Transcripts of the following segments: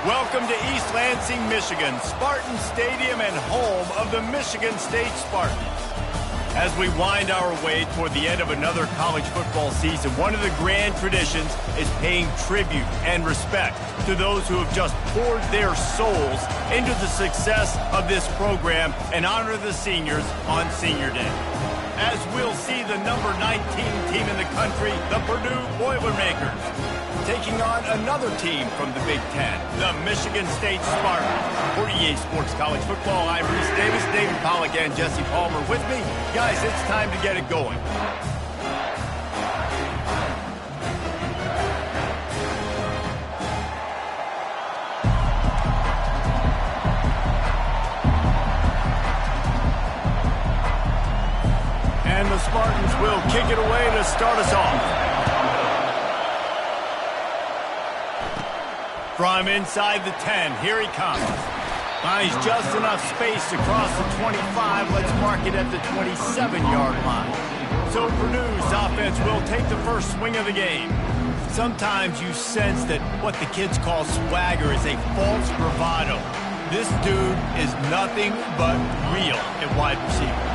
Welcome to East Lansing, Michigan, Spartan Stadium and home of the Michigan State Spartans. As we wind our way toward the end of another college football season, one of the grand traditions is paying tribute and respect to those who have just poured their souls into the success of this program and honor the seniors on Senior Day. As we'll see the number 19 team in the country, the Purdue Boilermakers, taking on another team from the Big Ten, the Michigan State Spartans. For EA Sports College Football, I'm Reese Davis, David Pollack, and Jesse Palmer with me. Guys, it's time to get it going. And the Spartans will kick it away to start us off. From inside the 10, here he comes. Finds just enough space to cross the 25. Let's mark it at the 27-yard line. So Purdue's offense will take the first swing of the game. Sometimes you sense that what the kids call swagger is a false bravado. This dude is nothing but real at wide receiver.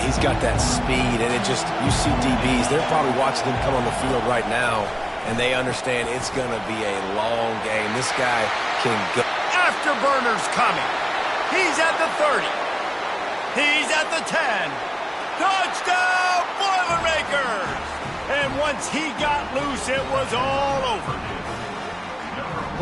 He's got that speed, and it just, you see DBs, they're probably watching him come on the field right now, and they understand it's going to be a long game. This guy can go. Afterburner's coming. He's at the 30. He's at the 10. Touchdown, Boilermakers! And once he got loose, it was all over.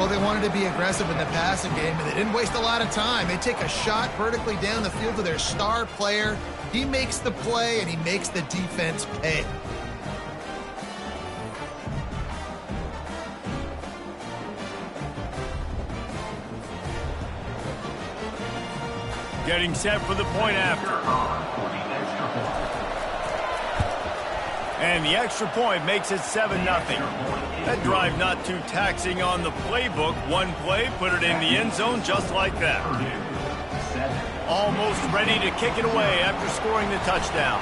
Well, they wanted to be aggressive in the passing game, and they didn't waste a lot of time. They take a shot vertically down the field to their star player. He makes the play, and he makes the defense pay. Getting set for the point after. And the extra point makes it 7-0. That drive not too taxing on the playbook. One play, put it in the end zone just like that. Almost ready to kick it away after scoring the touchdown.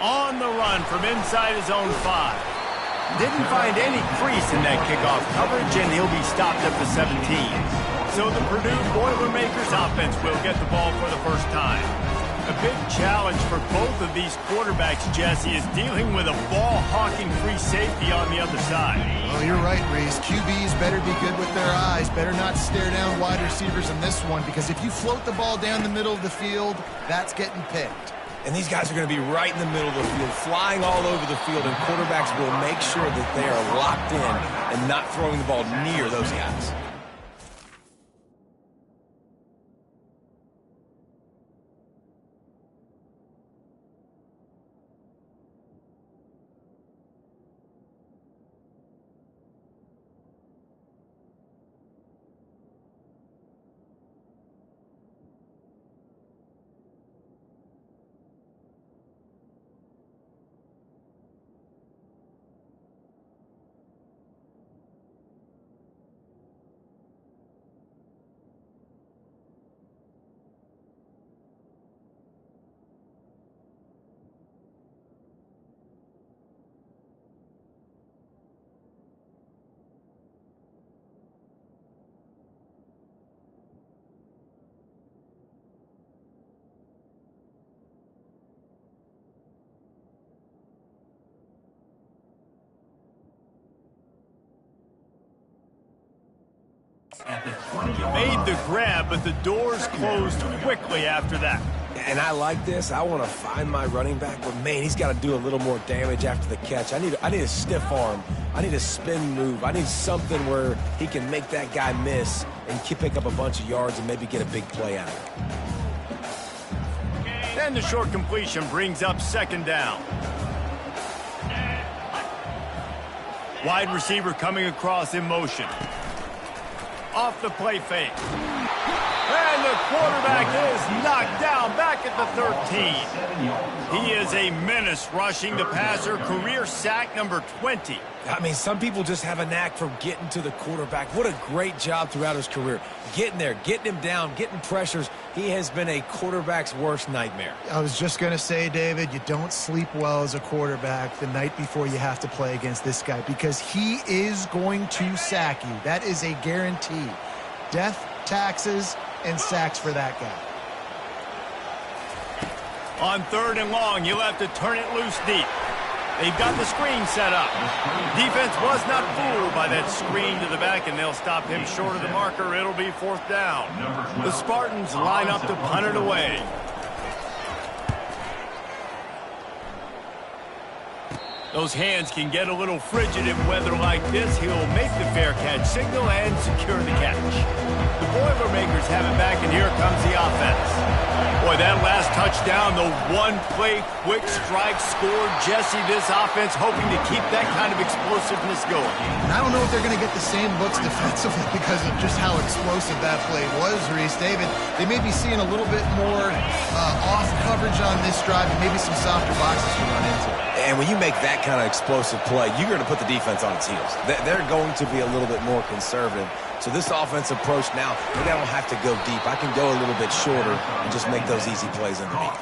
On the run from inside his own 5. Didn't find any crease in that kickoff coverage, and he'll be stopped at the 17. So the Purdue Boilermakers offense will get the ball for the first time. A big challenge for both of these quarterbacks, Jesse, is dealing with a ball-hawking free safety on the other side. Oh, you're right, Reese. QBs better be good with their eyes. Better not stare down wide receivers in this one, because if you float the ball down the middle of the field, that's getting picked. And these guys are going to be right in the middle of the field, flying all over the field, and quarterbacks will make sure that they are locked in and not throwing the ball near those guys. Made the grab, but the doors closed quickly after that. And I like this. I want to find my running back, but man, he's got to do a little more damage after the catch. I need a stiff arm. I need a spin move. I need something where he can make that guy miss and pick up a bunch of yards and maybe get a big play out of it. And the short completion brings up 2nd down. Wide receiver coming across in motion. Off the play fake. And the quarterback is knocked down back at the 13. He is a menace rushing the passer. Career sack number 20. I mean, some people just have a knack for getting to the quarterback. What a great job throughout his career. Getting there, getting him down, getting pressures. he has been a quarterback's worst nightmare. I was just going to say, David, you don't sleep well as a quarterback the night before you have to play against this guy because he is going to sack you. That is a guarantee. Death, taxes, and sacks for that guy. On 3rd and long, you'll have to turn it loose deep. They've got the screen set up. Defense was not fooled by that screen to the back, and they'll stop him short of the marker. It'll be 4th down. The Spartans line up to punt it away. Those hands can get a little frigid in weather like this. He'll make the fair catch signal and secure the catch. The Boilermakers have it back, and here comes the offense. Boy, that last touchdown, the one-play quick strike scored. Jesse, this offense hoping to keep that kind of explosiveness going. And I don't know if they're going to get the same looks defensively because of just how explosive that play was, Reese. David, they may be seeing a little bit more off coverage on this drive and maybe some softer boxes to run into. And when you make that kind of explosive play, you're going to put the defense on its heels. They're going to be a little bit more conservative. So this offensive approach now, maybe I don't have to go deep. I can go a little bit shorter and just make those easy plays underneath.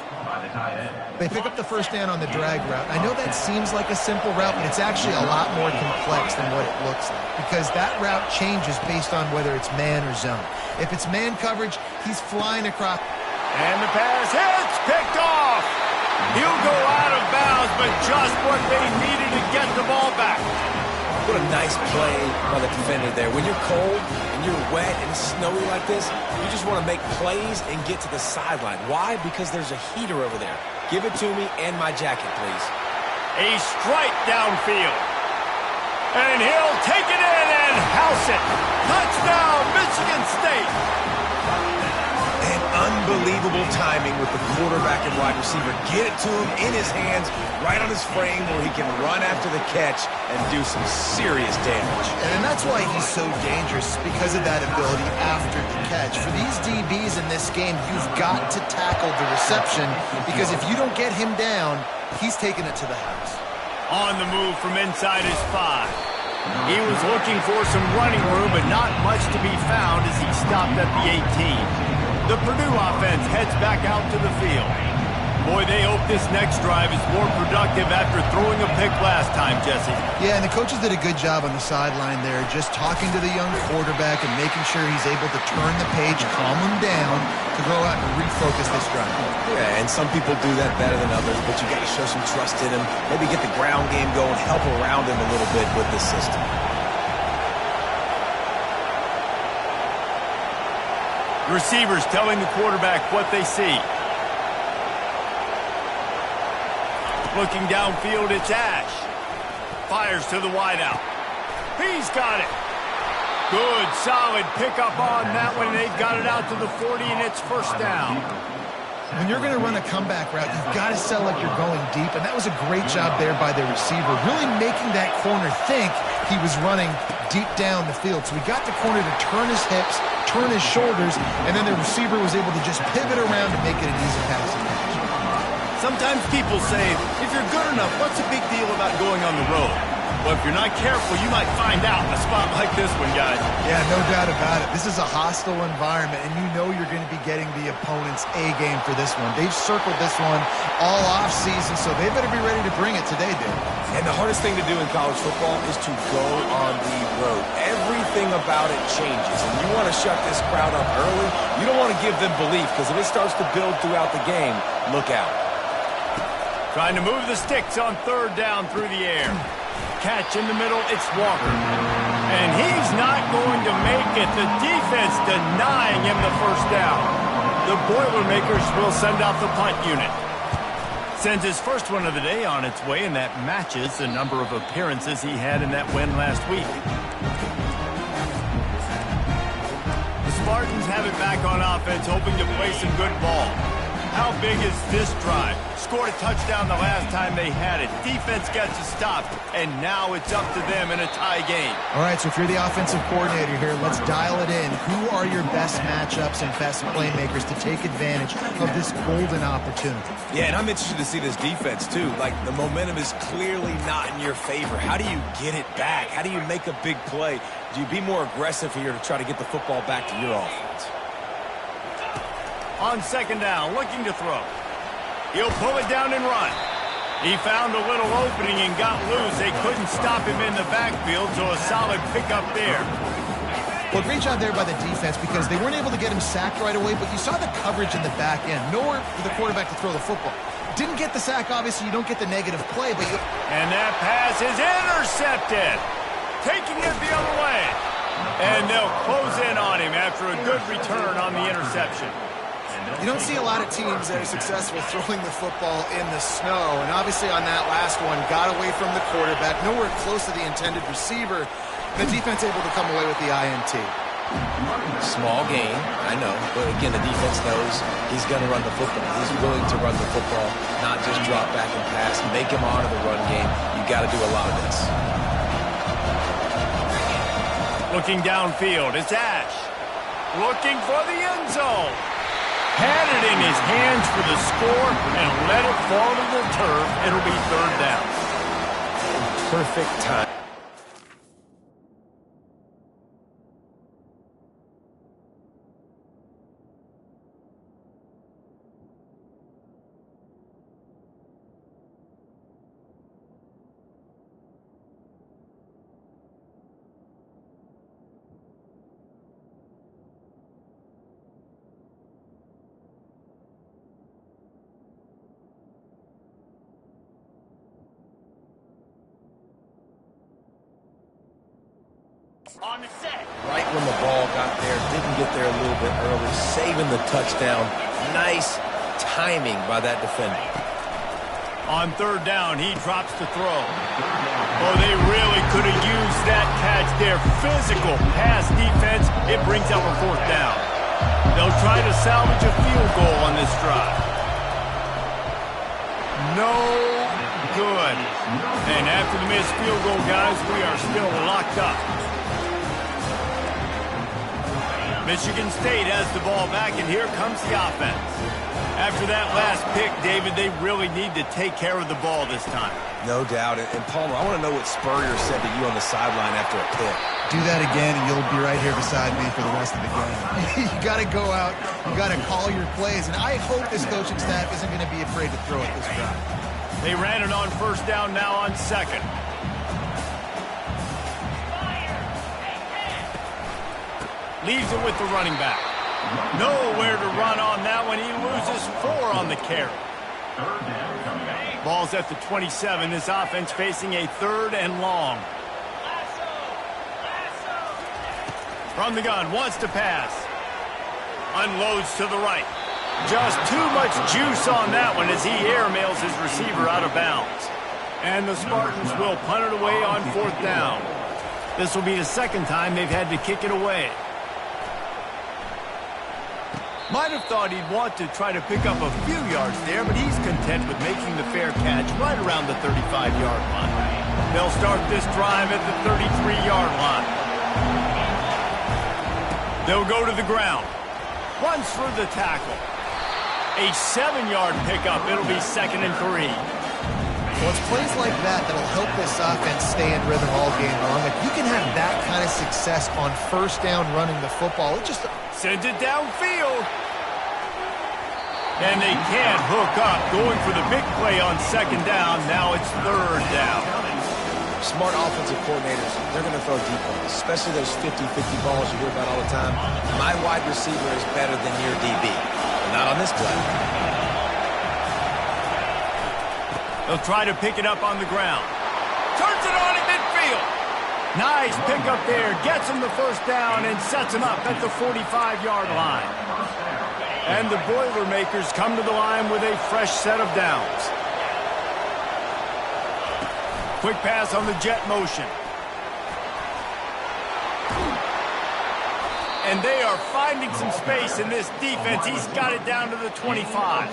They pick up the 1st down on the drag route. I know that seems like a simple route, but it's actually a lot more complex than what it looks like because that route changes based on whether it's man or zone. If it's man coverage, he's flying across. And the pass hits, picked off. He'll go out of bounds, but just what they needed to get the ball back. What a nice play by the defender there. When you're cold and you're wet and snowy like this, you just want to make plays and get to the sideline. Why? Because there's a heater over there. Give it to me and my jacket, please. A strike downfield. And he'll take it in and house it. Touchdown, Michigan State. And unbelievable timing with the quarterback and wide receiver. Get it to him in his hands, right on his frame where he can run after the catch and do some serious damage. And that's why he's so dangerous, because of that ability after the catch. For these DBs in this game, you've got to tackle the reception because if you don't get him down, he's taking it to the house. On the move from inside his 5. He was looking for some running room, but not much to be found as he stopped at the 18. The Purdue offense heads back out to the field. Boy, they hope this next drive is more productive after throwing a pick last time, Jesse. Yeah, and the coaches did a good job on the sideline there, just talking to the young quarterback and making sure he's able to turn the page, calm him down to go out and refocus this drive. Yeah, and some people do that better than others, but you got to show some trust in him. Maybe get the ground game going, help around him a little bit with this system. Receivers telling the quarterback what they see. Looking downfield, it's Ash. Fires to the wideout. He's got it. Good, solid pickup on that one. They've got it out to the 40, and it's 1st down. When you're going to run a comeback route, you've got to sell like you're going deep, and that was a great job there by the receiver, really making that corner think he was running deep down the field. So he got the corner to turn his hips, turn his shoulders, and then the receiver was able to just pivot around to make it an easy passing catch. Sometimes people say, if you're good enough, what's the big deal about going on the road? Well, if you're not careful, you might find out in a spot like this one, guys. Yeah, no doubt about it. This is a hostile environment, and you know you're going to be getting the opponent's A-game for this one. They've circled this one all off-season, so they better be ready to bring it today, Dave. And the hardest thing to do in college football is to go on the road. Everything about it changes, and you want to shut this crowd up early. You don't want to give them belief, because if it starts to build throughout the game, look out. Trying to move the sticks on 3rd down through the air. Catch in the middle, it's Walker. And he's not going to make it. The defense denying him the 1st down. The Boilermakers will send out the punt unit. Sends his first one of the day on its way, and that matches the number of appearances he had in that win last week. The Spartans have it back on offense, hoping to play some good ball. How big is this drive? Scored a touchdown the last time they had it. Defense gets a stop, and now it's up to them in a tie game. All right, so if you're the offensive coordinator here, let's dial it in. Who are your best matchups and best playmakers to take advantage of this golden opportunity? Yeah, and I'm interested to see this defense, too. Like, the momentum is clearly not in your favor. How do you get it back? How do you make a big play? Do you be more aggressive here to try to get the football back to your offense? On second down, looking to throw. He'll pull it down and run. He found a little opening and got loose. They couldn't stop him in the backfield, so a solid pickup there. Well, great job there by the defense because they weren't able to get him sacked right away, but you saw the coverage in the back end. Nowhere for the quarterback to throw the football. Didn't get the sack, obviously. You don't get the negative play, but you... And that pass is intercepted. Taking it the other way. And they'll close in on him after a good return on the interception. You don't see a lot of teams that are successful throwing the football in the snow. And obviously on that last one, got away from the quarterback, nowhere close to the intended receiver. The defense able to come away with the INT. Small gain, I know. But again, the defense knows he's going to run the football. He's willing to run the football, not just drop back and pass. Make him honor the run game. You got to do a lot of this. Looking downfield, it's Ash. Looking for the end zone. Had it in his hands for the score and let it fall to the turf. It'll be third down. Perfect time. On the set. Right when the ball got there, didn't get there a little bit early, saving the touchdown. Nice timing by that defender. On third down, he drops to throw. Oh, they really could have used that catch there. Physical pass defense. It brings up a fourth down. They'll try to salvage a field goal on this drive. No good. And after the missed field goal, guys, we are still locked up. Michigan State has the ball back, and here comes the offense. After that last pick, David, they really need to take care of the ball this time. No doubt. And Palmer, I want to know what Spurrier said to you on the sideline after a pick. Do that again, and you'll be right here beside me for the rest of the game. You got to go out. You got to call your plays, and I hope this coaching staff isn't going to be afraid to throw it this drive. They ran it on first down, now on second. Leaves it with the running back. Nowhere to run on that one. He loses 4 on the carry. Ball's at the 27. This offense facing a third and long. From the gun, wants to pass. Unloads to the right. Just too much juice on that one as he airmails his receiver out of bounds. And the Spartans will punt it away on fourth down. This will be the second time they've had to kick it away. Might have thought he'd want to try to pick up a few yards there, but he's content with making the fair catch right around the 35-yard line. They'll start this drive at the 33-yard line. They'll go to the ground. Runs for the tackle. A 7-yard pickup. It'll be 2nd and 3. Well, it's plays like that that'll help this offense stay in rhythm all game long. If you can have that kind of success on first down running the football, it just... Sends it downfield. And they can't hook up. Going for the big play on second down. Now it's third down. Smart offensive coordinators, they're going to throw deep balls, especially those 50-50 balls you hear about all the time. My wide receiver is better than your DB. But not on this play. They'll try to pick it up on the ground. Turns it on at midfield. Nice pickup there. Gets him the first down and sets him up at the 45-yard line. And the Boilermakers come to the line with a fresh set of downs. Quick pass on the jet motion. And they are finding some space in this defense. He's got it down to the 25.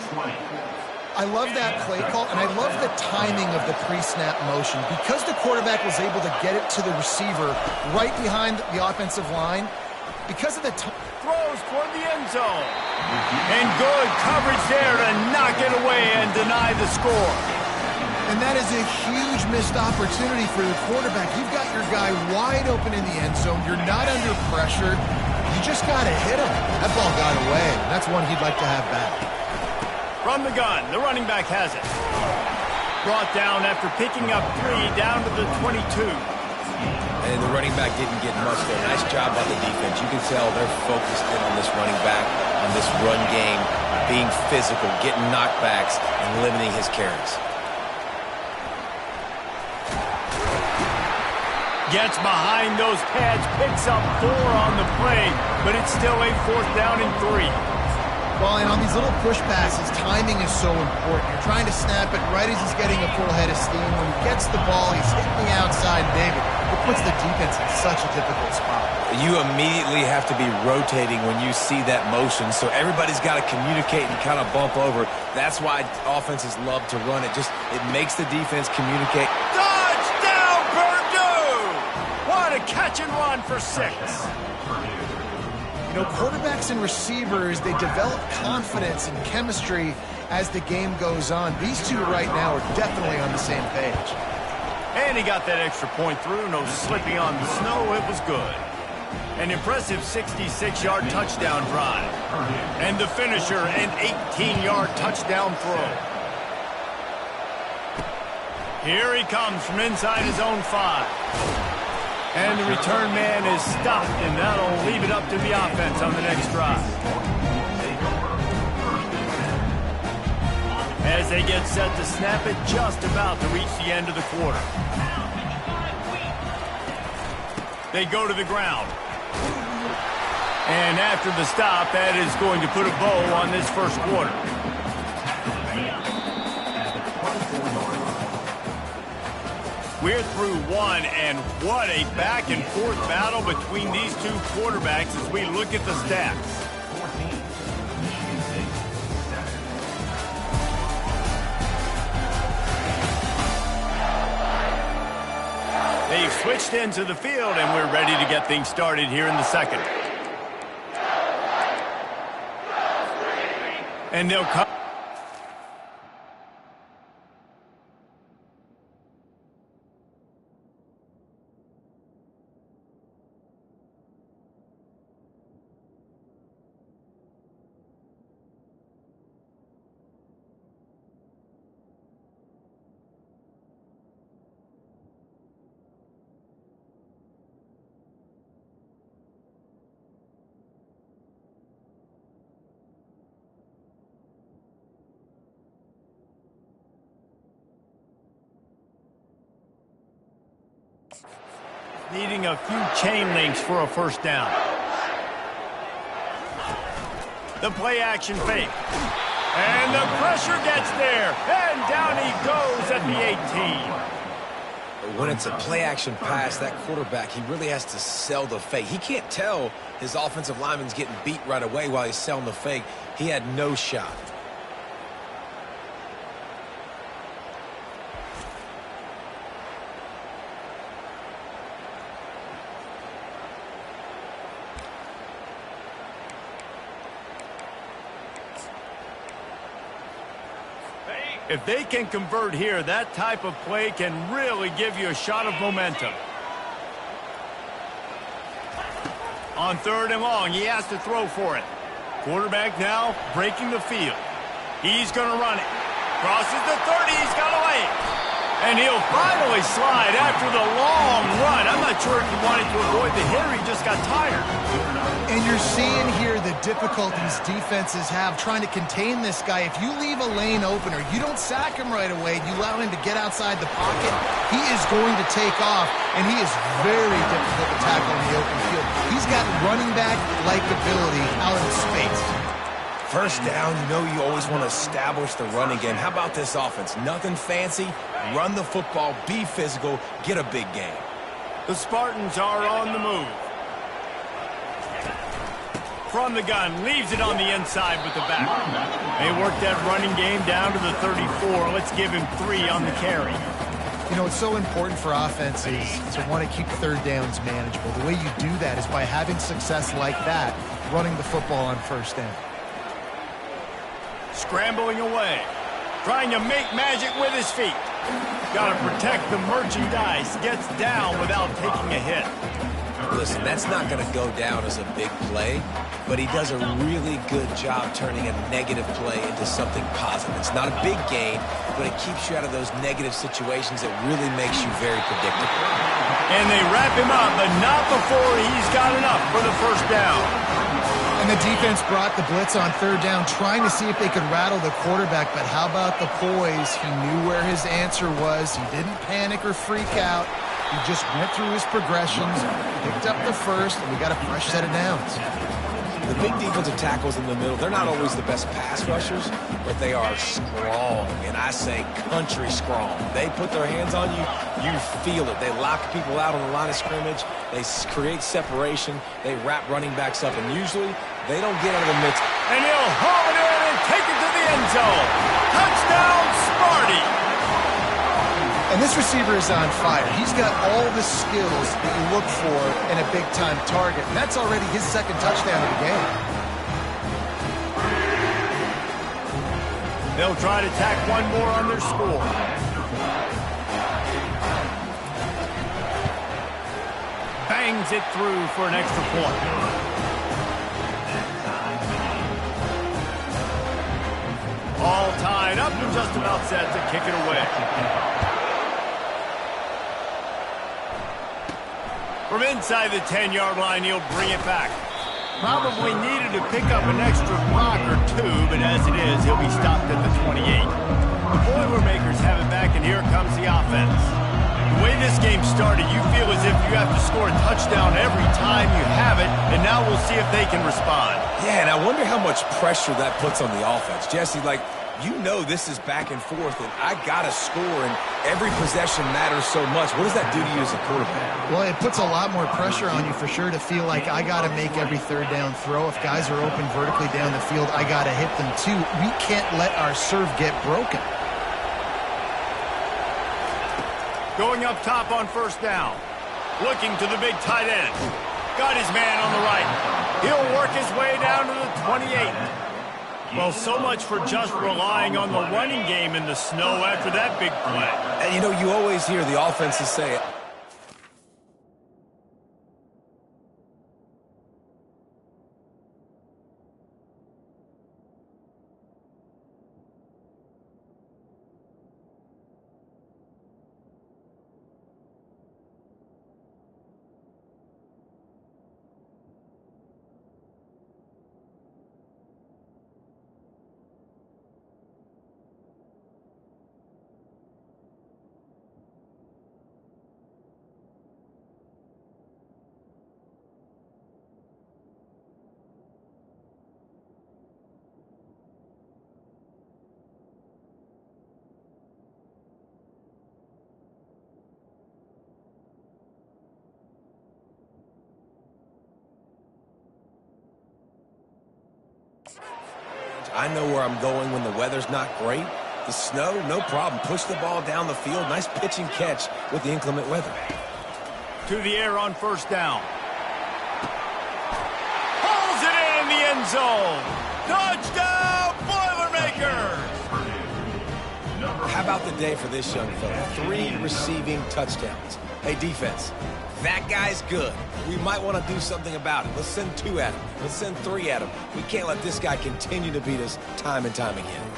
I love that play call, and I love the timing of the pre-snap motion. Because the quarterback was able to get it to the receiver right behind the offensive line, because of the throws toward the end zone. And good coverage there to knock it away and deny the score. And that is a huge missed opportunity for the quarterback. You've got your guy wide open in the end zone. You're not under pressure. You just got to hit him. That ball got away. That's one he'd like to have back. From the gun, the running back has it. Brought down after picking up 3 down to the 22. And the running back didn't get much there. Nice job by the defense. You can tell they're focused in on this running back, on this run game, being physical, getting knockbacks, and limiting his carries. Gets behind those pads, picks up 4 on the play, but it's still a 4th down and 3. Well, and on these little push passes, timing is so important. You're trying to snap it right as he's getting a full head of steam. When he gets the ball, he's hitting the outside, David. It puts the defense in such a difficult spot. You immediately have to be rotating when you see that motion, so everybody's got to communicate and kind of bump over. That's why offenses love to run it. It makes the defense communicate. Touchdown, Purdue! What a catch and run for 6. You know, quarterbacks and receivers, they develop confidence and chemistry as the game goes on. These two right now are definitely on the same page. And he got that extra point through. No slipping on the snow. It was good. An impressive 66-yard touchdown drive. And the finisher, an 18-yard touchdown throw. Here he comes from inside his own 5. And the return man is stopped, and that'll leave it up to the offense on the next drive. As they get set to snap it, just about to reach the end of the quarter. They go to the ground. And after the stop, that is going to put a bow on this first quarter. We're through 1, and what a back-and-forth battle between these two quarterbacks as we look at the stats. They've switched into the field, and we're ready to get things started here in the second. And they'll come. Needing a few chain links for a first down. The play action fake. And the pressure gets there. And down he goes at the 18. When it's a play action pass, that quarterback, he really has to sell the fake. He can't tell his offensive lineman's getting beat right away while he's selling the fake. He had no shot. If they can convert here, that type of play can really give you a shot of momentum. On 3rd and long, he has to throw for it. Quarterback now breaking the field. He's going to run it. Crosses the 30, he's got away. And he'll finally slide after the long run. I'm not sure if he wanted to avoid the hit or he just got tired. And you're seeing here the difficulties defenses have trying to contain this guy. If you leave a lane open or you don't sack him right away, you allow him to get outside the pocket, he is going to take off, and he is very difficult to tackle in the open field. He's got running back-like ability out in space. First down, you know you always want to establish the running game. How about this offense? Nothing fancy. Run the football, be physical, get a big game. The Spartans are on the move. From the gun, leaves it on the inside with the back. They work that running game down to the 34. Let's give him 3 on the carry. You know, it's so important for offenses to want to keep 3rd downs manageable. The way you do that is by having success like that, running the football on 1st down. Scrambling away. Trying to make magic with his feet. Got to protect the merchandise. Gets down without taking a hit. Listen, that's not going to go down as a big play, but he does a really good job turning a negative play into something positive. It's not a big gain, but it keeps you out of those negative situations that really makes you very predictable. And they wrap him up, but not before he's got enough for the first down. And the defense brought the blitz on third down, trying to see if they could rattle the quarterback, but how about the poise? He knew where his answer was. He didn't panic or freak out. He just went through his progressions, picked up the first, and we got a fresh set of downs. The big defensive tackles in the middle, they're not always the best pass rushers, but they are strong, and I say country strong. They put their hands on you, you feel it. They lock people out on the line of scrimmage. They create separation. They wrap running backs up, and usually they don't get out of the mix. And he'll haul it in and take it to the end zone. Touchdown, Sparty! And this receiver is on fire. He's got all the skills that you look for in a big-time target. And that's already his second touchdown of the game. They'll try to tack one more on their score. Bangs it through for an extra point. All tied up and just about set to kick it away. From inside the 10-yard line, he'll bring it back. Probably needed to pick up an extra block or two, but as it is, he'll be stopped at the 28. The Boilermakers have it back, and here comes the offense. The way this game started, you feel as if you have to score a touchdown every time you have it, and now we'll see if they can respond. Yeah, and I wonder how much pressure that puts on the offense. Jesse, you know this is back and forth, and I got to score, and every possession matters so much. What does that do to you as a quarterback? Well, it puts a lot more pressure on you for sure to feel like I got to make every third down throw. If guys are open vertically down the field, I got to hit them too. We can't let our serve get broken. Going up top on first down. Looking to the big tight end. Got his man on the right. He'll work his way down to the 28. Well, so much for just relying on the running game in the snow after that big play. And you always hear the offenses say it. I know where I'm going when the weather's not great. The snow, no problem. Push the ball down the field. Nice pitch and catch with the inclement weather. To the air on first down. Pulls it in the end zone. Touchdown, Boilermakers! How about the day for this young fella? 3 receiving touchdowns. Hey, defense, that guy's good. We might want to do something about it. Let's send 2 at him. Let's send 3 at him. We can't let this guy continue to beat us time and time again.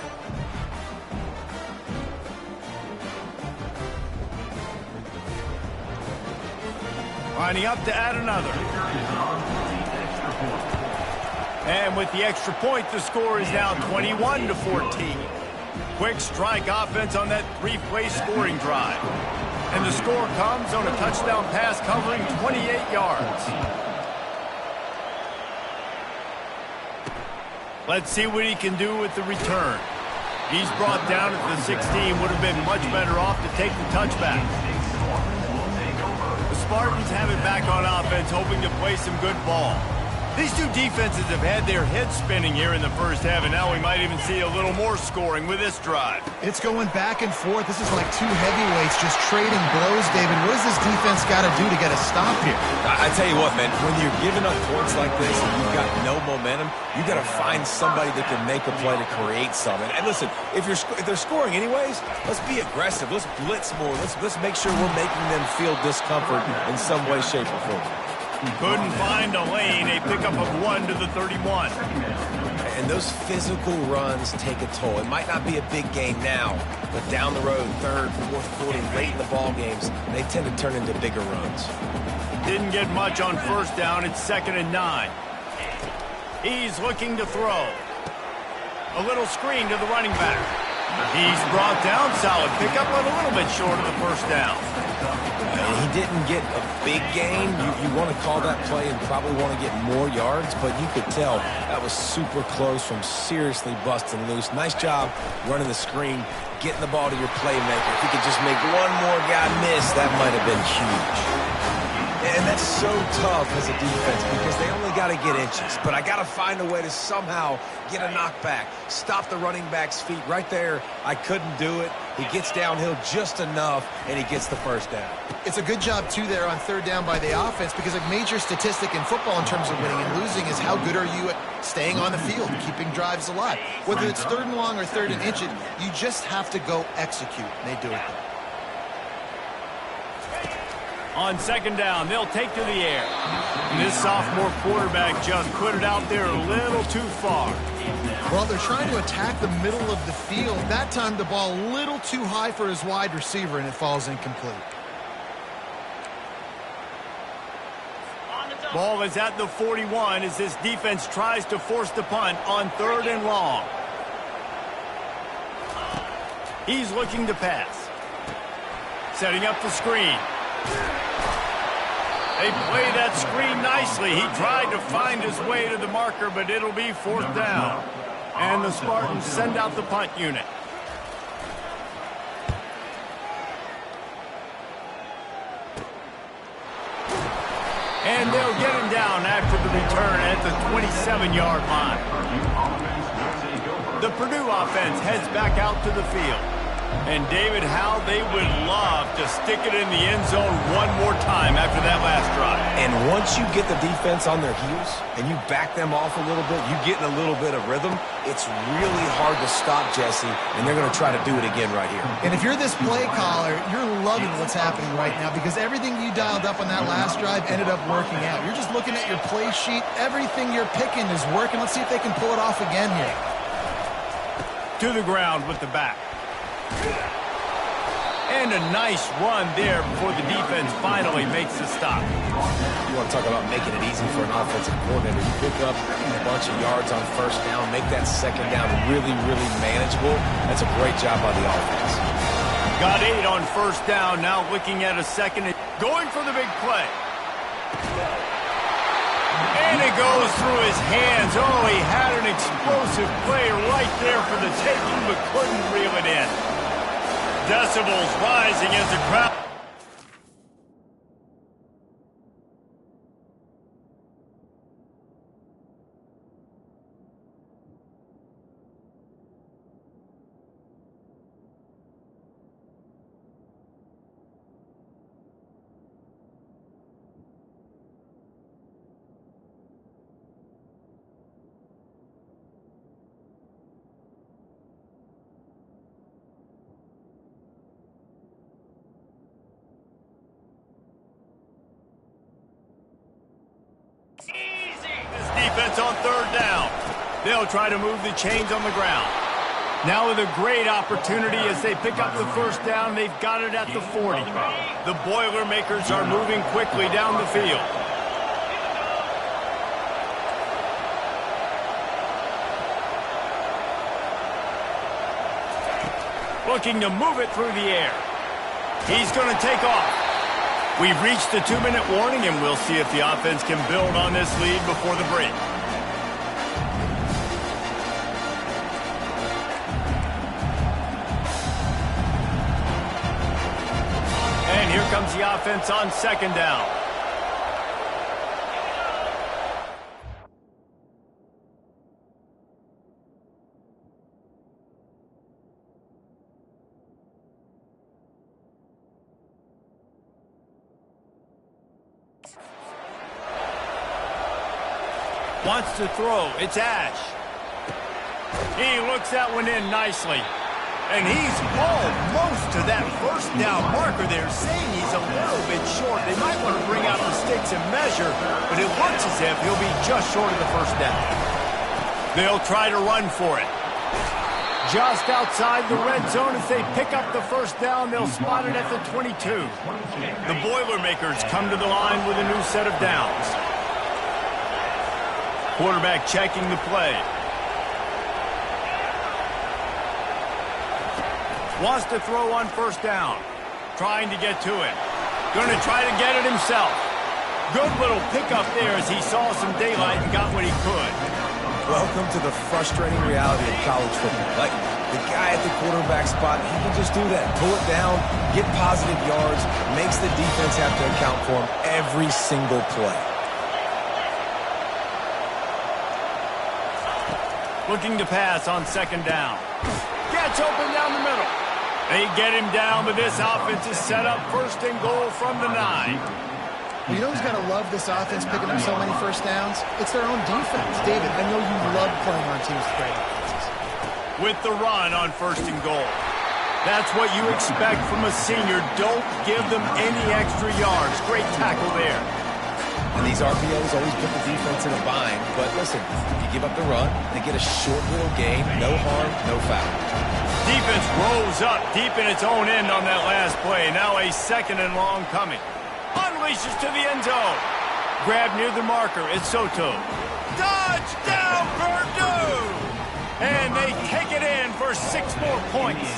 Lining up to add another. And with the extra point, the score is now 21-14. Quick strike offense on that 3-play scoring drive. And the score comes on a touchdown pass covering 28 yards. Let's see what he can do with the return. He's brought down at the 16. Would have been much better off to take the touchback. The Spartans have it back on offense, hoping to play some good ball. These two defenses have had their heads spinning here in the first half, and now we might even see a little more scoring with this drive. It's going back and forth. This is like two heavyweights just trading blows, David. What does this defense got to do to get a stop here? I tell you what, man, when you're giving up points like this and you've got no momentum, you got to find somebody that can make a play to create something. And listen, if they're scoring anyways, let's be aggressive. Let's blitz more. Let's make sure we're making them feel discomfort in some way, shape, or form. Couldn't find a lane, a pickup of 1 to the 31. And those physical runs take a toll. It might not be a big gain now, but down the road, third, fourth quarter, late in the ball games, they tend to turn into bigger runs. Didn't get much on first down. It's 2nd and 9. He's looking to throw. A little screen to the running back. He's brought down. Solid pickup, but a little bit short of the first down. And he didn't get a big gain. You want to call that play and probably want to get more yards, but you could tell that was super close from seriously busting loose. Nice job running the screen, getting the ball to your playmaker. If he could just make one more guy miss, that might have been huge. And that's so tough as a defense because they only got to get inches. But I got to find a way to somehow get a knockback, stop the running back's feet. Right there, I couldn't do it. He gets downhill just enough, and he gets the first down. It's a good job, too, there on third down by the offense because a major statistic in football in terms of winning and losing is how good are you at staying on the field, keeping drives alive. Whether it's 3rd and long or 3rd and inches, you just have to go execute, and they do it there. On 2nd down, they'll take to the air. And this sophomore quarterback just put it out there a little too far. Well, they're trying to attack the middle of the field. That time the ball a little too high for his wide receiver, and it falls incomplete. Ball is at the 41 as this defense tries to force the punt on 3rd and long. He's looking to pass. Setting up the screen. They play that screen nicely. He tried to find his way to the marker, but it'll be 4th down. And the Spartans send out the punt unit. And they'll get him down after the return at the 27-yard line. The Purdue offense heads back out to the field. And David, how they would love to stick it in the end zone one more time after that last drive. And once you get the defense on their heels and you back them off a little bit, you get in a little bit of rhythm, it's really hard to stop, Jesse, and they're going to try to do it again right here. And if you're this play caller, you're loving what's happening right now because everything you dialed up on that last drive ended up working out. You're just looking at your play sheet. Everything you're picking is working. Let's see if they can pull it off again here. To the ground with the back. And a nice run there before the defense finally makes the stop. You want to talk about making it easy for an offensive coordinator. You pick up a bunch of yards on first down, make that 2nd down really, really manageable. That's a great job by the offense. Got 8 on first down, now looking at a 2nd and going for the big play. And it goes through his hands. Oh, he had an explosive play right there for the taking, but couldn't reel it in. Decibels rising as the crowd. This defense on 3rd down. They'll try to move the chains on the ground. Now with a great opportunity as they pick up the first down, they've got it at the 40. The Boilermakers are moving quickly down the field. Looking to move it through the air. He's going to take off. We've reached the 2-minute warning, and we'll see if the offense can build on this lead before the break. And here comes the offense on 2nd down. Wants to throw. It's Ash. He looks that one in nicely. And he's almost to that first down marker there, saying he's a little bit short. They might want to bring out the sticks and measure, but it looks as if he'll be just short of the first down. They'll try to run for it. Just outside the red zone as they pick up the first down. They'll spot it at the 22. The Boilermakers come to the line with a new set of downs. Quarterback checking the play. Wants to throw on first down. Trying to get to it. Going to try to get it himself. Good little pickup there as he saw some daylight and got what he could. Welcome to the frustrating reality of college football. Like, the guy at the quarterback spot, he can just do that. Pull it down, get positive yards, makes the defense have to account for him every single play. Looking to pass on second down. Gets open down the middle. They get him down, but this offense is set up first and goal from the 9. You know who's got to love this offense picking up so many first downs? It's their own defense. David, I know you love playing on teams with great offenses. With the run on first and goal. That's what you expect from a senior. Don't give them any extra yards. Great tackle there. And these RPOs always put the defense in a bind. But listen, you give up the run, they get a short little gain, no harm, no foul. Defense rolls up deep in its own end on that last play. Now a second and long coming. Unleashes to the end zone. Grab near the marker. It's Soto. Touchdown, Purdue! And they take it in for 6 more points.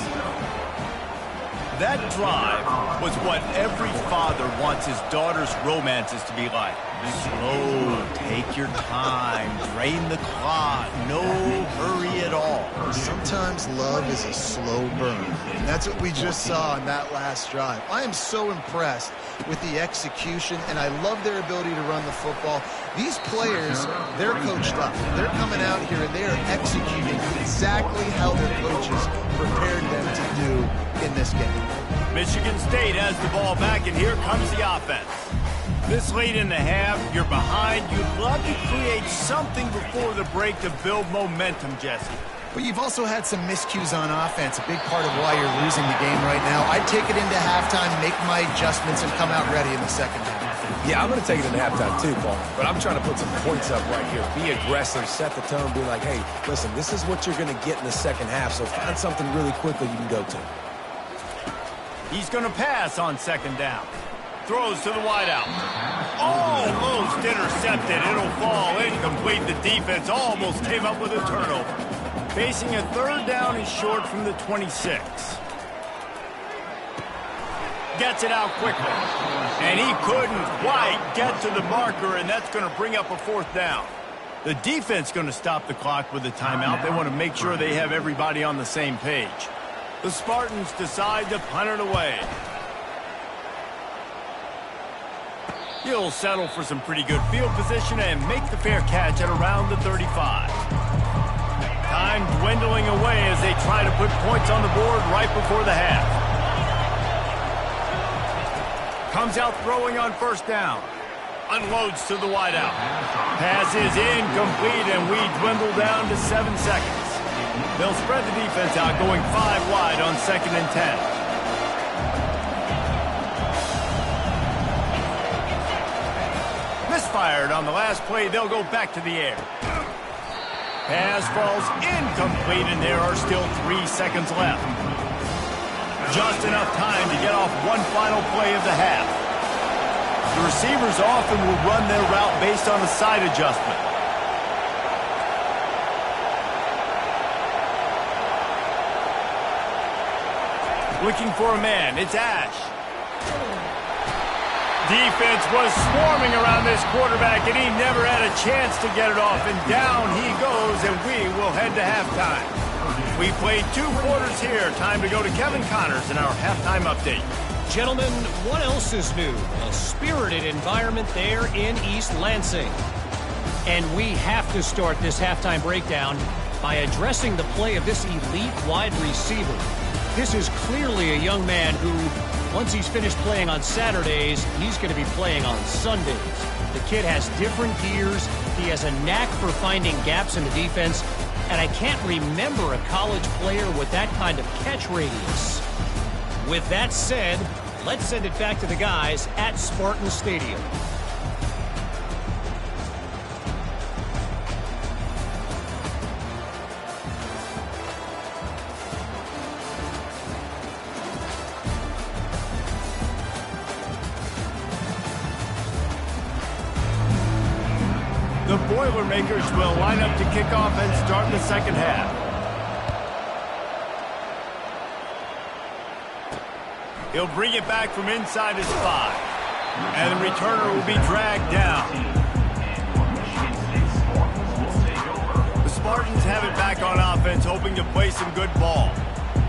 That drive was what every father wants his daughter's romances to be like. Slow, take your time, drain the clock, no hurry at all. Sometimes love is a slow burn, and that's what we just saw on that last drive. I am so impressed with the execution, and I love their ability to run the football. These players, they're coached up. They're coming out here, and they are executing exactly how their coaches prepared them to do in this game. Michigan State has the ball back, and here comes the offense. This late in the half, you're behind. You'd love to create something before the break to build momentum, Jesse. But you've also had some miscues on offense, a big part of why you're losing the game right now. I'd take it into halftime, make my adjustments, and come out ready in the second half. Yeah, I'm going to take it into halftime too, Paul. But I'm trying to put some points up right here. Be aggressive, set the tone, be like, hey, listen, this is what you're going to get in the second half, so find something really quickly you can go to. He's going to pass on second down. Throws to the wideout. Almost intercepted. It'll fall incomplete. The defense almost came up with a turnover. Facing a third down and short from the 26. Gets it out quickly. And he couldn't quite get to the marker, and that's going to bring up a fourth down. The defense going to stop the clock with a timeout. They want to make sure they have everybody on the same page. The Spartans decide to punt it away. He'll settle for some pretty good field position and make the fair catch at around the 35. Time dwindling away as they try to put points on the board right before the half. Comes out throwing on first down. Unloads to the wideout. Pass is incomplete, and we dwindle down to 7 seconds. They'll spread the defense out, going 5 wide on 2nd and 10. Misfired on the last play. They'll go back to the air. Pass falls incomplete, and there are still 3 seconds left. Just enough time to get off one final play of the half. The receivers often will run their route based on a side adjustment. Looking for a man. It's Ash. Defense was swarming around this quarterback, and he never had a chance to get it off. And down he goes, and we will head to halftime. We played 2 quarters here. Time to go to Kevin Connors in our halftime update. Gentlemen, what else is new? A spirited environment there in East Lansing. And we have to start this halftime breakdown by addressing the play of this elite wide receiver. This is clearly a young man who, once he's finished playing on Saturdays, he's going to be playing on Sundays. The kid has different gears. He has a knack for finding gaps in the defense. and I can't remember a college player with that kind of catch radius. With that said, let's send it back to the guys at Spartan Stadium. The Boilermakers will line up to kick off and start the second half. He'll bring it back from inside his 5. And the returner will be dragged down. The Spartans have it back on offense, hoping to play some good ball.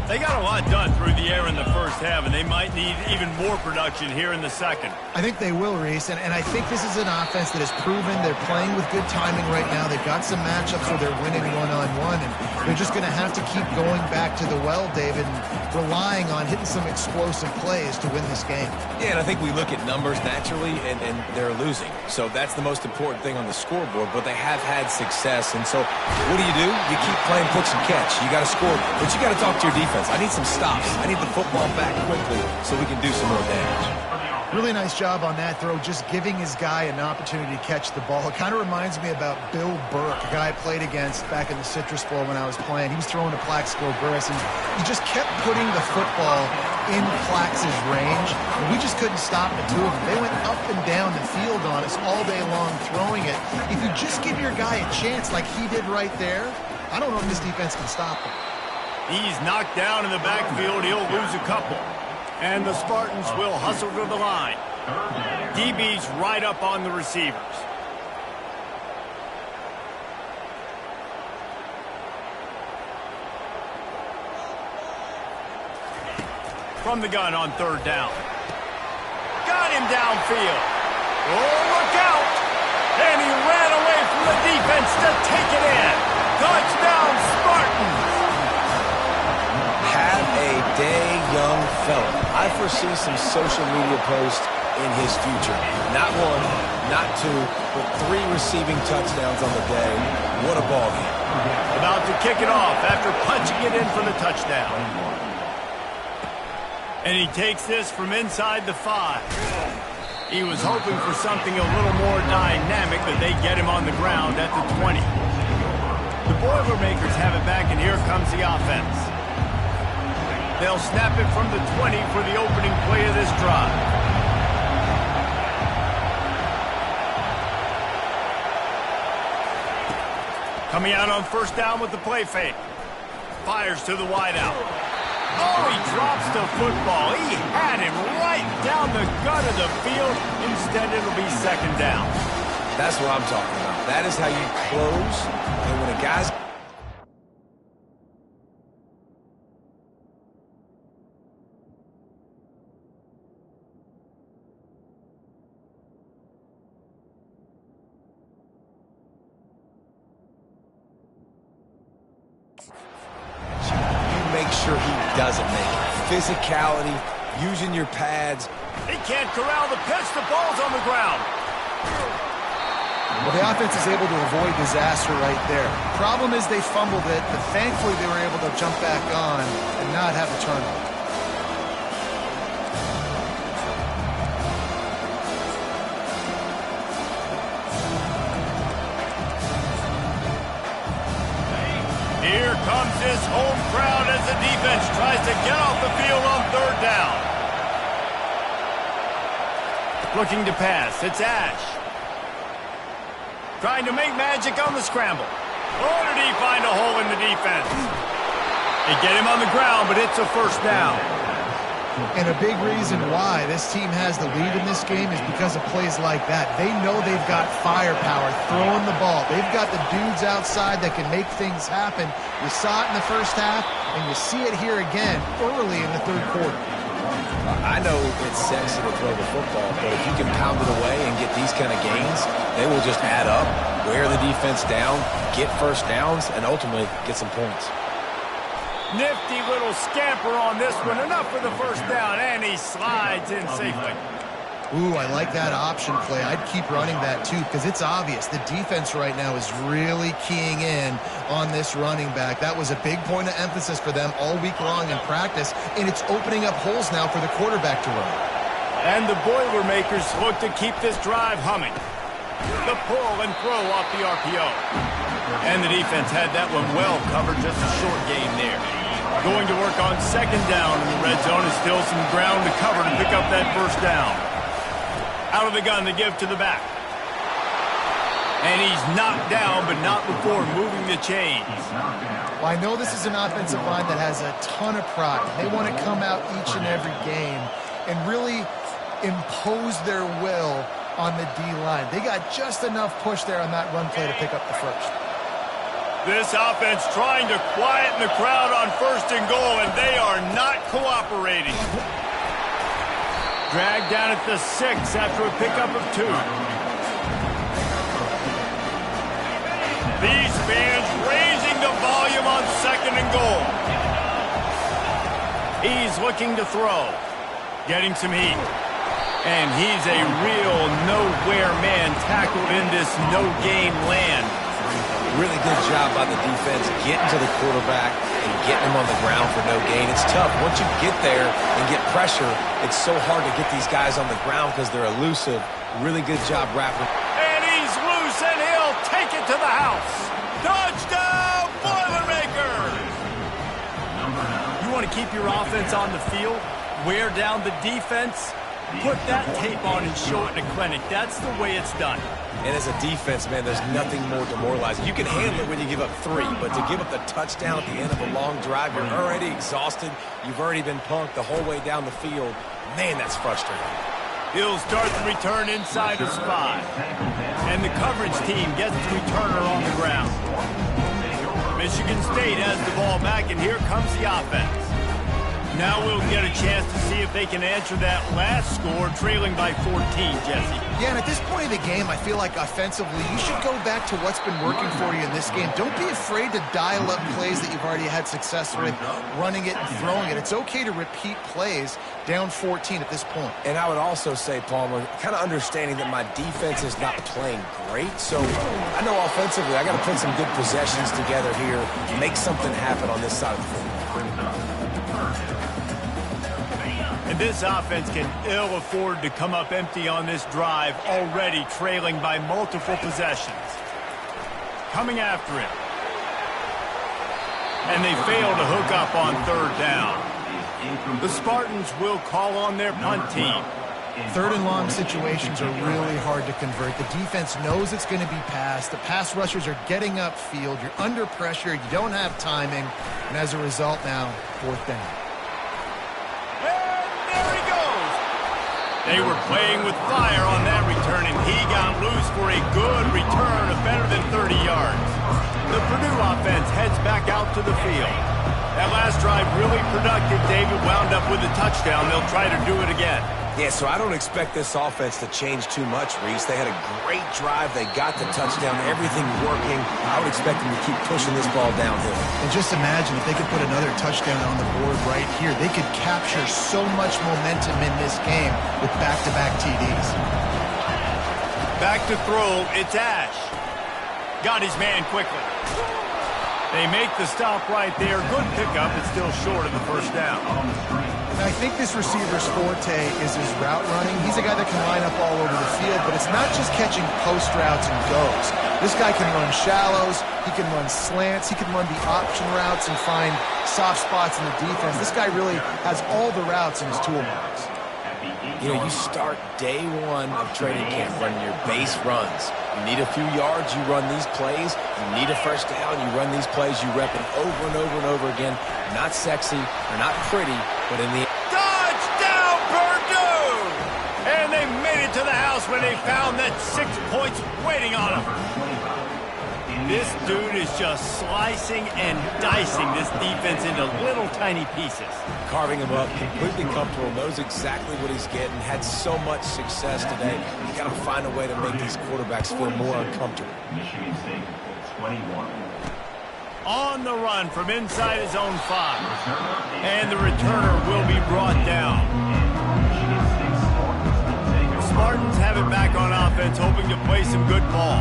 They got a lot done through the air in the first half, and they might need even more production here in the second. I think they will, Reese, and I think this is an offense that has proven they're playing with good timing right now. They've got some matchups where they're winning one-on-one, and they're just going to have to keep going back to the well, David, and relying on hitting some explosive plays to win this game. Yeah, and I think we look at numbers naturally, and they're losing. So that's the most important thing on the scoreboard, but they have had success. And so what do? You keep playing pitch and catch. You got to score, but you got to talk to your defense. I need some stops. I need the football back quickly so we can do some more damage. Really nice job on that throw, just giving his guy an opportunity to catch the ball. It kind of reminds me about Bill Burke, a guy I played against back in the Citrus Bowl when I was playing. He was throwing to Plaxico Burris, and he just kept putting the football in Plax's range, and we just couldn't stop the two of them. They went up and down the field on us all day long throwing it. If you just give your guy a chance like he did right there, I don't know if this defense can stop him. He's knocked down in the backfield. He'll lose a couple. And the Spartans will hustle to the line. DB's right up on the receivers. From the gun on third down. Got him downfield. Oh, look out! And he ran away from the defense to take it in. Touchdown, Spartans! Have a day, young fella. I foresee some social media posts in his future. Not one, not two, but 3 receiving touchdowns on the day. What a ball game. About to kick it off after punching it in for the touchdown. And he takes this from inside the 5. He was hoping for something a little more dynamic, but they get him on the ground at the 20. The Boilermakers have it back, and here comes the offense. They'll snap it from the 20 for the opening play of this drive. Coming out on first down with the play fake. Fires to the wideout. Oh, he drops the football. He had him right down the gut of the field. Instead, it'll be second down. That's what I'm talking about. That is how you close. And when a guy's... make sure he doesn't make it. Physicality, using your pads. They can't corral the pitch. The ball's on the ground. Well, the offense is able to avoid disaster right there. Problem is they fumbled it, but thankfully they were able to jump back on and not have a turnover. Here comes his home crowd as the defense tries to get off the field on third down. Looking to pass. It's Ash. Trying to make magic on the scramble. Oh, did he find a hole in the defense? They get him on the ground, but it's a first down. And a big reason why this team has the lead in this game is because of plays like that. They know they've got firepower throwing the ball. They've got the dudes outside that can make things happen. You saw it in the first half, and you see it here again early in the third quarter. I know it's sexy to throw the football, but if you can pound it away and get these kind of gains, they will just add up, wear the defense down, get first downs, and ultimately get some points. Nifty little scamper on this one. Enough for the first down, and he slides in safely. Ooh, I like that option play. I'd keep running that too because it's obvious. The defense right now is really keying in on this running back. That was a big point of emphasis for them all week long in practice, and it's opening up holes now for the quarterback to run. And the Boilermakers look to keep this drive humming. The pull and throw off the RPO. And the defense had that one well covered, just a short game there. Going to work on second down in the red zone is still some ground to cover to pick up that first down. Out of the gun to give to the back. And he's knocked down, but not before moving the chains. Well, I know this is an offensive line that has a ton of pride. They want to come out each and every game and really impose their will on the D-line. They got just enough push there on that run play to pick up the first. This offense trying to quieten the crowd on first and goal, and they are not cooperating. Dragged down at the 6 after a pickup of 2. These fans raising the volume on second and goal. He's looking to throw. Getting some heat. And he's a real nowhere man tackled in this no-game land. Really good job by the defense getting to the quarterback and getting him on the ground for no gain. It's tough. Once you get there and get pressure, it's so hard to get these guys on the ground because they're elusive. Really good job wrapping. And he's loose, and he'll take it to the house. Touchdown, Boilermakers! You want to keep your offense on the field? Wear down the defense? Put that tape on and show it in a clinic. That's the way it's done. And as a defense, man, there's nothing more demoralizing. You can handle it when you give up 3, but to give up the touchdown at the end of a long drive, you're already exhausted. You've already been punked the whole way down the field. Man, that's frustrating. He'll start the return inside his 5. And the coverage team gets the returner on the ground. Michigan State has the ball back, and here comes the offense. Now we'll get a chance to see if they can answer that last score, trailing by 14, Jesse. Yeah, and at this point of the game, I feel like offensively, you should go back to what's been working for you in this game. Don't be afraid to dial up plays that you've already had success with, running it and throwing it. It's okay to repeat plays down 14 at this point. And I would also say, Palmer, kind of understanding that my defense is not playing great. So I know offensively, I got to put some good possessions together here, make something happen on this side of the field. And this offense can ill afford to come up empty on this drive, already trailing by multiple possessions. Coming after him. And they fail to hook up on third down. The Spartans will call on their punt team. Third and long situations are really hard to convert. The defense knows it's going to be passed. The pass rushers are getting upfield. You're under pressure. You don't have timing. And as a result now, fourth down. There he goes. They were playing with fire on that return, and he got loose for a good return of better than 30 yards. The Purdue offense heads back out to the field. That last drive really productive. David wound up with a touchdown. They'll try to do it again. Yeah, so I don't expect this offense to change too much, Reese. They had a great drive. They got the touchdown. Everything working. I would expect them to keep pushing this ball downhill. And just imagine if they could put another touchdown on the board right here. They could capture so much momentum in this game with back-to-back TDs. Back to throw. It's Ash. Got his man quickly. They make the stop right there. Good pickup. It's still short of the first down. I think this receiver's forte is his route running. He's a guy that can line up all over the field, but it's not just catching post routes and goes. This guy can run shallows, he can run slants, he can run the option routes and find soft spots in the defense. This guy really has all the routes in his toolbox. You know, you start day 1 of training camp running your base runs. You need a few yards, you run these plays. You need a first down, you run these plays. You rep them over and over and over again. Not sexy, they're not pretty, but in the Touchdown, Purdue! And they made it to the house when they found that 6 points waiting on them. This dude is just slicing and dicing this defense into little tiny pieces. carving him up, completely comfortable, knows exactly what he's getting, had so much success today. You got to find a way to make these quarterbacks feel more uncomfortable. Michigan State, 21. On the run from inside his own 5. And the returner will be brought down. have it back on offense, hoping to play some good ball.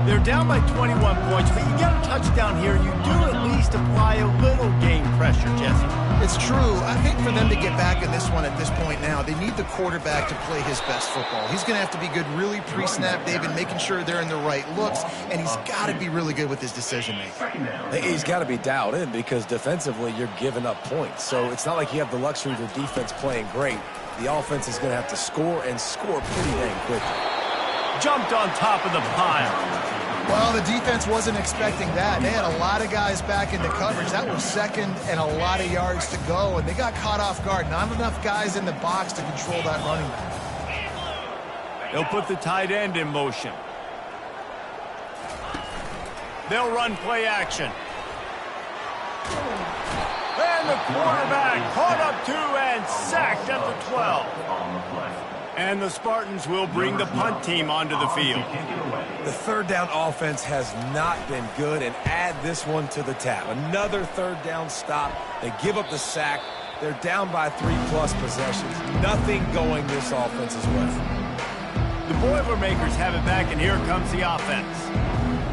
They're down by 21 points, but you get a touchdown here, and you do at least apply a little game pressure, Jesse. It's true. I think for them to get back in this one at this point now, they need the quarterback to play his best football. He's going to have to be good really pre-snap, David, making sure they're in the right looks, and he's got to be really good with his decision-making. He's got to be dialed in because defensively you're giving up points. So it's not like you have the luxury of the defense playing great. The offense is going to have to score and score pretty dang quickly. Jumped on top of the pile. Well, the defense wasn't expecting that. They had a lot of guys back into coverage. That was second and a lot of yards to go, and they got caught off guard. Not enough guys in the box to control that running back. They'll put the tight end in motion. They'll run play action. And the quarterback caught up to and sacked at the 12. And the Spartans will bring the punt team onto the field. The third down offense has not been good, and add this one to the tab. Another third down stop. They give up the sack. They're down by 3+ possessions. Nothing going this offense's way. The Boilermakers have it back, and here comes the offense.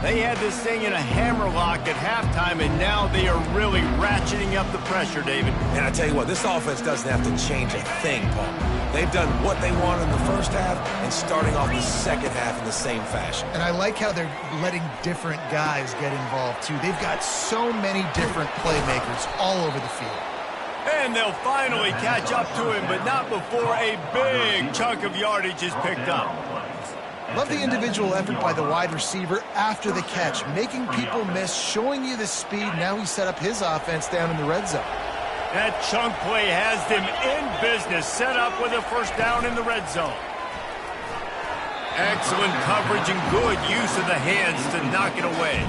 They had this thing in a hammerlock at halftime, and now they are really ratcheting up the pressure, David. And I tell you what, this offense doesn't have to change a thing, Paul. They've done what they want in the first half and starting off the second half in the same fashion. And I like how they're letting different guys get involved, too. They've got so many different playmakers all over the field. And they'll finally catch up to him, but not before a big chunk of yardage is picked up. Love the individual effort by the wide receiver after the catch, making people miss, showing you the speed. Now he set up his offense down in the red zone. That chunk play has them in business, set up with a first down in the red zone. Excellent coverage and good use of the hands to knock it away.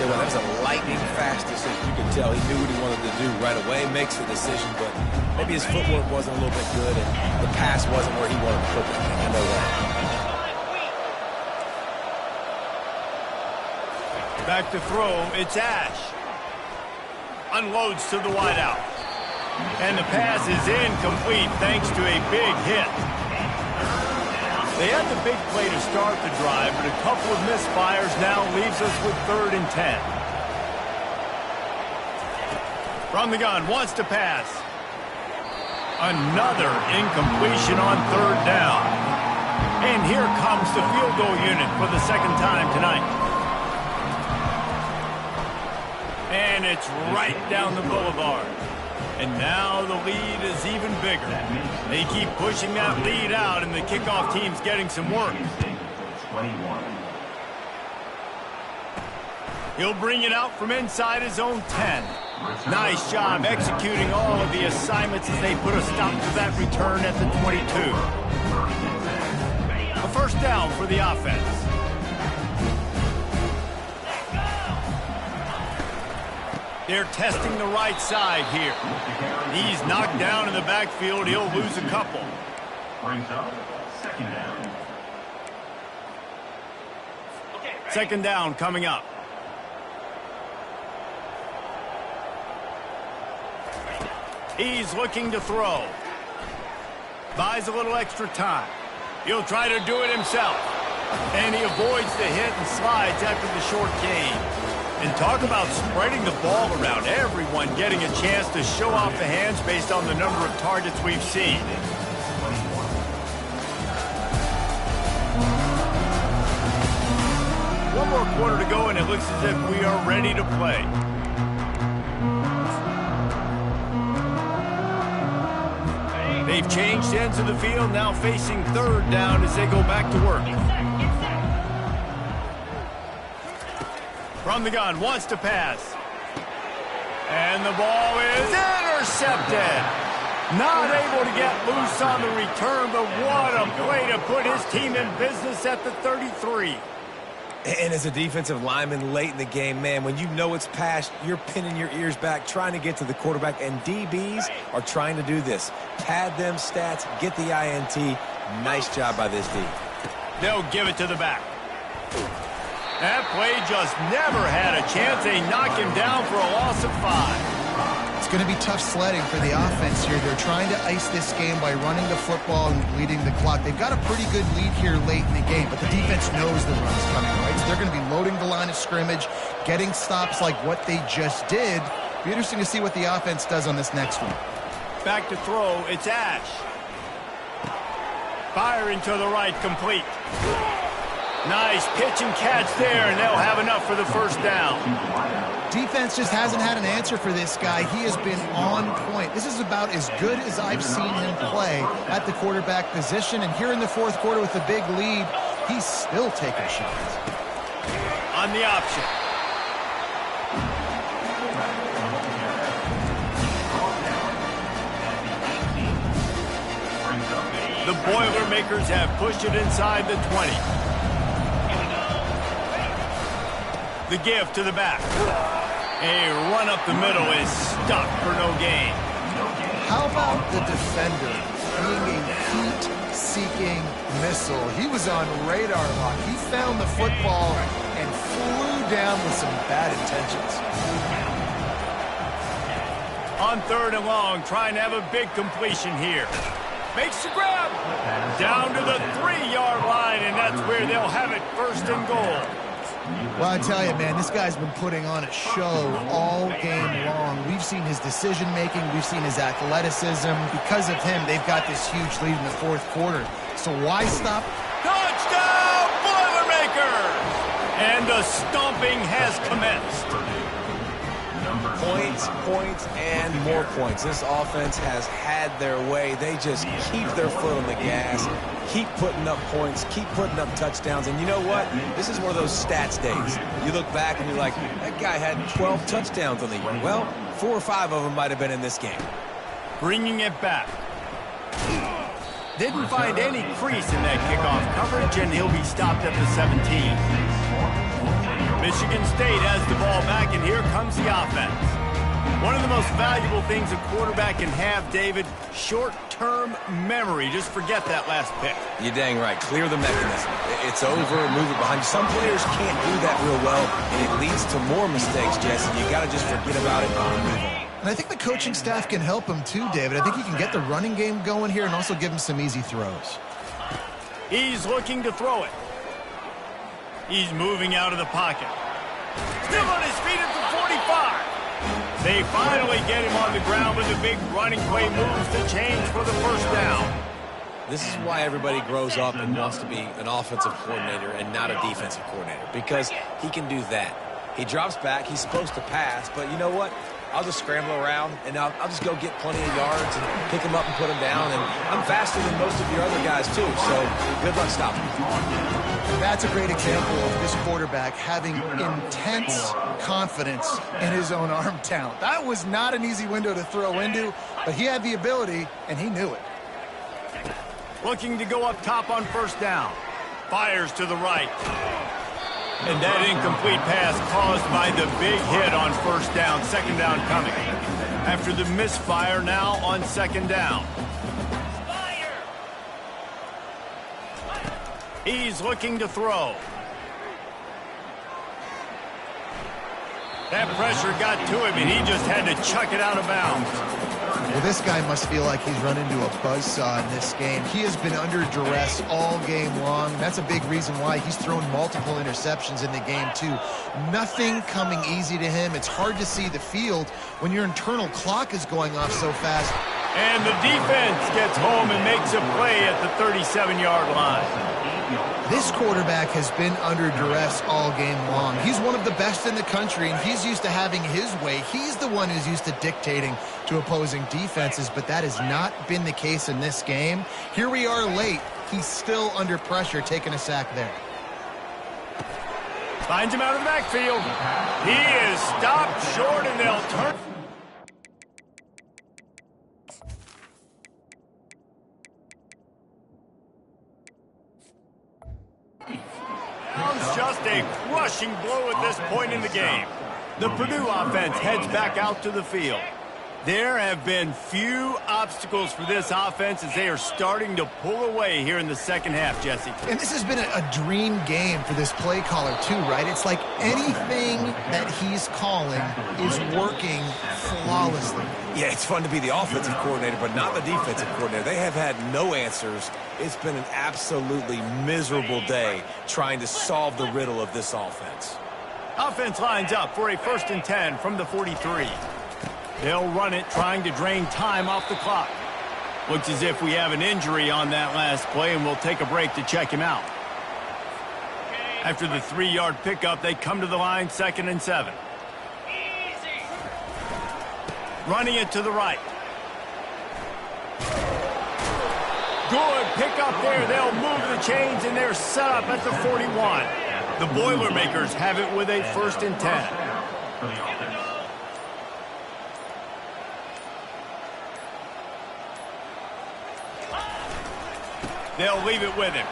That was a lightning-fast decision. You could tell he knew what he wanted to do right away, makes the decision, but maybe his footwork wasn't a little bit good, and the pass wasn't where he wanted to put it. I know that. Back to throw, it's Ash. Unloads to the wideout. And the pass is incomplete thanks to a big hit. They had the big play to start the drive, but a couple of misfires now leaves us with 3rd and 10. From the gun, wants to pass. Another incompletion on 3rd down. And here comes the field goal unit for the second time tonight. And it's right down the boulevard. And now the lead is even bigger. They keep pushing that lead out, and the kickoff team's getting some work. He'll bring it out from inside his own 10. Nice job executing all of the assignments as they put a stop to that return at the 22. A first down for the offense. They're testing the right side here. He's knocked down in the backfield. He'll lose a couple. Brings up second down. Second down coming up. He's looking to throw. Buys a little extra time. He'll try to do it himself. And he avoids the hit and slides after the short gain. And talk about spreading the ball around. Everyone getting a chance to show off the hands based on the number of targets we've seen. One more quarter to go, and it looks as if we are ready to play. They've changed ends of the field, now facing 3rd down as they go back to work. From the gun, wants to pass. And the ball is intercepted. Not able to get loose on the return, but what a play to put his team in business at the 33. And as a defensive lineman late in the game, man, when you know it's past, you're pinning your ears back, trying to get to the quarterback, and DBs are trying to do this. Pad them stats, get the INT. Nice job by this D. They'll give it to the back. That play just never had a chance. They knock him down for a loss of 5. It's going to be tough sledding for the offense here. They're trying to ice this game by running the football and leading the clock. They've got a pretty good lead here late in the game, but the defense knows the run's coming, right? So they're going to be loading the line of scrimmage, getting stops like what they just did. Be interesting to see what the offense does on this next one. Back to throw, it's Ash. Firing to the right, complete. Nice pitch and catch there, and they'll have enough for the first down. Defense just hasn't had an answer for this guy. He has been on point. This is about as good as I've seen him play at the quarterback position. And here in the fourth quarter with a big lead, he's still taking shots. On the option. The Boilermakers have pushed it inside the 20. The give to the back. A run up the middle is stopped for no gain. How about the defender being a heat-seeking missile? He was on radar lock. He found the football and flew down with some bad intentions. On 3rd and long, trying to have a big completion here. Makes the grab. Down to the 3-yard line, and that's where they'll have it, 1st and goal. Well, I tell you, man, this guy's been putting on a show all game long. We've seen his decision-making. We've seen his athleticism. Because of him, they've got this huge lead in the fourth quarter. So why stop? Touchdown, Boilermakers! And the stomping has commenced. Points, points, and more points. This offense has had their way. They just keep their foot on the gas, keep putting up points, keep putting up touchdowns. And you know what? This is one of those stats days. You look back and you're like, that guy had 12 touchdowns on the year. Well, 4 or 5 of them might have been in this game. Bringing it back. Didn't find any crease in that kickoff coverage, and he'll be stopped at the 17. Michigan State has the ball back, and here comes the offense. One of the most valuable things a quarterback can have, David, short-term memory. Just forget that last pick. You're dang right. Clear the mechanism. It's over and move it behind you. Some players can't do that real well, and it leads to more mistakes, Jesse. You got to just forget about it and move on. And I think the coaching staff can help him too, David. I think he can get the running game going here and also give him some easy throws. He's looking to throw it. He's moving out of the pocket. Still on his feet at the 45. They finally get him on the ground with a big running play moves to change for the first down. This is why everybody grows up and wants to be an offensive coordinator and not a defensive coordinator, because he can do that. He drops back. He's supposed to pass, but you know what? I'll just scramble around, and I'll just go get plenty of yards and pick him up and put him down. And I'm faster than most of your other guys, too, so good luck stopping me. That's a great example of this quarterback having intense confidence in his own arm talent. That was not an easy window to throw into, but he had the ability, and he knew it. Looking to go up top on 1st down. Fires to the right. And that incomplete pass caused by the big hit on 1st down. 2nd down coming. After the misfire, now on 2nd down. He's looking to throw. That pressure got to him, and he just had to chuck it out of bounds. Well, this guy must feel like he's run into a buzzsaw in this game. He has been under duress all game long. That's a big reason why he's thrown multiple interceptions in the game, too. Nothing coming easy to him. It's hard to see the field when your internal clock is going off so fast. And the defense gets home and makes a play at the 37-yard line. This quarterback has been under duress all game long. He's one of the best in the country, and he's used to having his way. He's the one who's used to dictating to opposing defenses, but that has not been the case in this game. Here we are late. He's still under pressure, taking a sack there. Finds him out of the backfield. He is stopped short, and they'll turn. Just a crushing blow at this point in the game. The Purdue offense heads back out to the field. There have been few obstacles for this offense as they are starting to pull away here in the second half, Jesse. And this has been a dream game for this play caller too, right? It's like anything that he's calling is working flawlessly. Yeah, it's fun to be the offensive coordinator, but not the defensive coordinator. They have had no answers. It's been an absolutely miserable day trying to solve the riddle of this offense. Offense lines up for a 1st and 10 from the 43. They'll run it, trying to drain time off the clock. Looks as if we have an injury on that last play, and we'll take a break to check him out. After the 3-yard pickup, they come to the line, 2nd and 7. Running it to the right. Good pickup there. They'll move the chains, and they're set up at the 41. The Boilermakers have it with a 1st and 10. They'll leave it with him.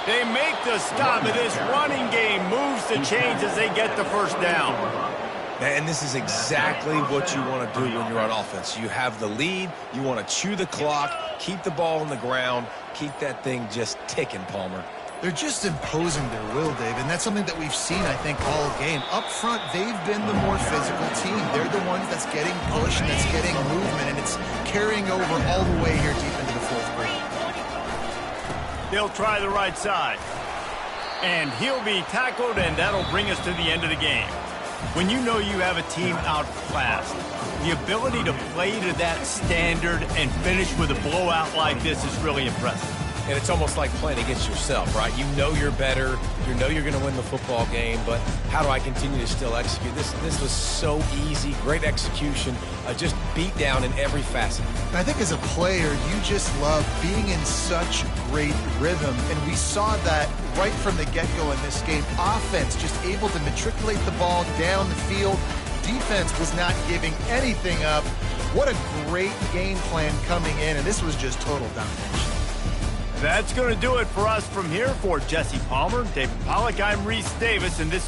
They make the stop, and this running game moves the chains as they get the 1st down. And this is exactly what you want to do when you're on offense. You have the lead. You want to chew the clock, keep the ball on the ground, keep that thing just ticking, Palmer. They're just imposing their will, Dave, and that's something that we've seen, I think, all game. Up front, they've been the more physical team. They're the ones that's getting pushed and that's getting movement, and it's carrying over all the way here deep into the 4th quarter. They'll try the right side. And he'll be tackled, and that'll bring us to the end of the game. When you know you have a team outclassed, the ability to play to that standard and finish with a blowout like this is really impressive. And it's almost like playing against yourself, right? You know you're better. You know you're going to win the football game, but how do I continue to still execute? This was so easy, great execution, just beat down in every facet. I think as a player, you just love being in such great rhythm, and we saw that right from the get-go in this game. Offense just able to matriculate the ball down the field. Defense was not giving anything up. What a great game plan coming in, and this was just total domination. That's going to do it for us from here. For Jesse Palmer, David Pollack, I'm Reese Davis, and this